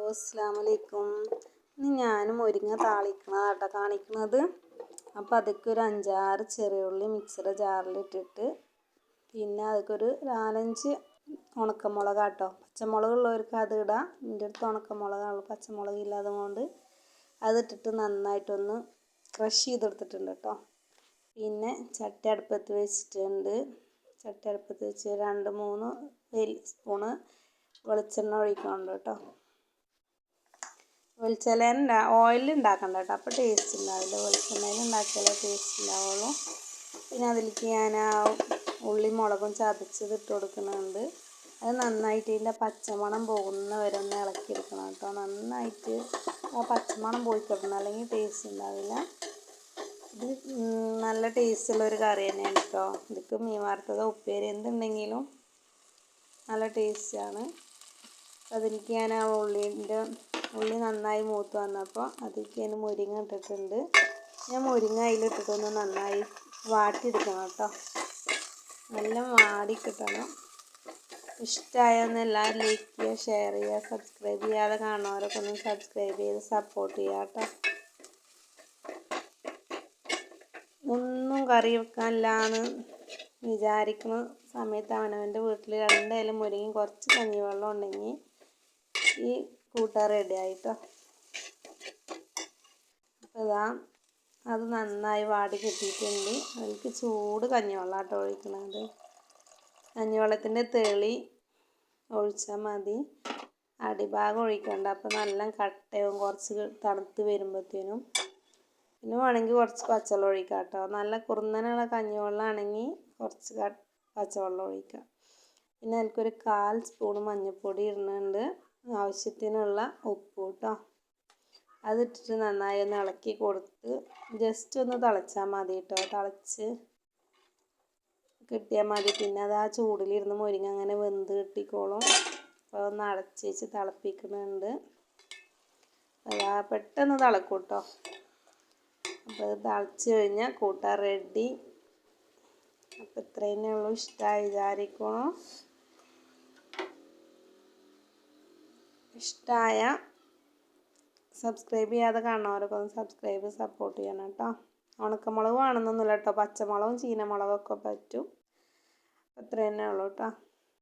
അസ്സലാമു അലൈക്കും. ഇനി ഞാനും മുരിങ്ങ താളിക്കണതാട്ടോ കാണിക്കുന്നത്. അപ്പോൾ അതൊക്കെ ഒരു 5-6 ചെറിയ ഉള്ളി മിക്സിയുടെ ജാറിലിട്ടിട്ട് പിന്നെ അതൊക്കെ ഒരു 4-5 ഉണക്കമുളകാട്ടോ. പച്ചമുളകുള്ളവർക്ക് അത് ഇടാം. എൻ്റെ അടുത്ത് ഉണക്കമുളകാണ്, പച്ചമുളക് ഇല്ലാതെ കൊണ്ട് അതിട്ടിട്ട് നന്നായിട്ടൊന്ന് ക്രഷ് ചെയ്തെടുത്തിട്ടുണ്ട് കേട്ടോ. പിന്നെ ചട്ടി അടുപ്പത്ത് വെച്ചിട്ടുണ്ട്. ചട്ടി അടുപ്പത്ത് വെച്ച് 2-3 സ്പൂണ് വെളിച്ചെണ്ണ ഒഴിക്കുന്നുണ്ട് കേട്ടോ. വെളിച്ചെണ്ണ ഓയിലിൽ ഉണ്ടാക്കണ്ട കേട്ടോ, അപ്പോൾ ടേസ്റ്റ് ഉണ്ടാവില്ല. വെളിച്ചെണ്ണയിൽ ഉണ്ടാക്കിയാലേ ടേസ്റ്റ് ഉണ്ടാവുള്ളൂ. പിന്നെ അതിലേക്ക് ഞാൻ ഉള്ളി മുളകും ചതച്ചത് ഇട്ട് കൊടുക്കുന്നുണ്ട്. അത് നന്നായിട്ട് ഇതിൻ്റെ പച്ചമണം പോകുന്ന വരെ ഒന്ന് ഇളക്കിയെടുക്കണം കേട്ടോ. നന്നായിട്ട് ആ പച്ചമണം പോയി കിടക്കണം, അല്ലെങ്കിൽ ടേസ്റ്റ് ഉണ്ടാവില്ല. ഇത് നല്ല ടേസ്റ്റുള്ളൊരു കറി തന്നെയാണ് കേട്ടോ. ഇതിക്ക് മീൻ വറുത്തതോ ഉപ്പേരി എന്തുണ്ടെങ്കിലും നല്ല ടേസ്റ്റാണ്. അതിലേക്ക് ഞാൻ ആ ഉള്ളി നന്നായി മൂത്ത് വന്നപ്പോൾ അതിലേക്ക് ഞാൻ മുരിങ്ങ ഇട്ടിട്ടുണ്ട്. ഞാൻ മുരിങ്ങ അതിലിട്ടിട്ടൊന്ന് നന്നായി വാട്ടിയെടുക്കണം കേട്ടോ. നല്ല വാടി കിട്ടണം. ഇഷ്ടമായൊന്ന് എല്ലാവരും ലൈക്ക് ചെയ്യുക, ഷെയർ ചെയ്യുക, സബ്സ്ക്രൈബ് ചെയ്യാതെ കാണുന്നവരൊക്കെ ഒന്ന് സബ്സ്ക്രൈബ് ചെയ്ത് സപ്പോർട്ട് ചെയ്യുക കേട്ടോ. ഒന്നും കറി വെക്കാനില്ലാന്ന് വിചാരിക്കുന്ന സമയത്ത് അവനവൻ്റെ വീട്ടിൽ എന്തായാലും മുരിങ്ങയും കുറച്ച് കഞ്ഞിവെള്ളം ഉണ്ടെങ്കിൽ ഈ കൂട്ടാൻ റെഡി ആയിട്ടോ. അപ്പോൾ ഇതാ അത് നന്നായി വാടി കിട്ടിയിട്ടുണ്ട്. അതിലേക്ക് ചൂട് കഞ്ഞിവെള്ളം ആട്ടോ ഒഴിക്കുന്നത്. കഞ്ഞിവെള്ളത്തിൻ്റെ തെളി ഒഴിച്ചാൽ മതി, അടിഭാഗം ഒഴിക്കണ്ട. അപ്പോൾ നല്ല കട്ടയാവും കുറച്ച് തണുത്ത് വരുമ്പോഴത്തേനും. പിന്നെ വേണമെങ്കിൽ കുറച്ച് പച്ചവെള്ളം ഒഴിക്കാം കേട്ടോ. നല്ല കുറുന്നനുള്ള കഞ്ഞിവെള്ളം ആണെങ്കിൽ കുറച്ച് പച്ചവെള്ളം ഒഴിക്കാം. പിന്നെ അതിലേക്കൊരു 1/4 സ്പൂൺ മഞ്ഞൾപ്പൊടി ഇടുന്നുണ്ട്, ആവശ്യത്തിനുള്ള ഉപ്പ് കേട്ടോ. അതിട്ടിട്ട് നന്നായി ഒന്ന് ഇളക്കി കൊടുത്ത് ജസ്റ്റ് ഒന്ന് തിളച്ചാൽ മതി കേട്ടോ. തിളച്ച് കിട്ടിയാൽ മതി. പിന്നെ അത് ആ ചൂടിലിരുന്ന് മുരിങ്ങ അങ്ങനെ വെന്ത് കിട്ടിക്കോളും. അപ്പോൾ ഒന്ന് അടച്ച് വെച്ച് തിളപ്പിക്കുന്നുണ്ട്. അതാ പെട്ടെന്ന് തിളക്കും കേട്ടോ. അപ്പോൾ അത് തിളച്ച് കഴിഞ്ഞാൽ കൂട്ടാൻ റെഡി. അപ്പോൾ ഇത്രയേ ഉള്ളൂ. ഇഷ്ടമായി വിചാരിക്കണം. ഇഷ്ടമായ സബ്സ്ക്രൈബ് ചെയ്യാതെ കാണുന്നവരൊക്കെ ഒന്ന് സബ്സ്ക്രൈബ് സപ്പോർട്ട് ചെയ്യണം കേട്ടോ. ഉണക്കമുളക് വേണമെന്നൊന്നുമില്ല കേട്ടോ, പച്ചമുളകും ചീനമുളകൊക്കെ പറ്റും. അത്രയേ ഉള്ളൂ കേട്ടോ.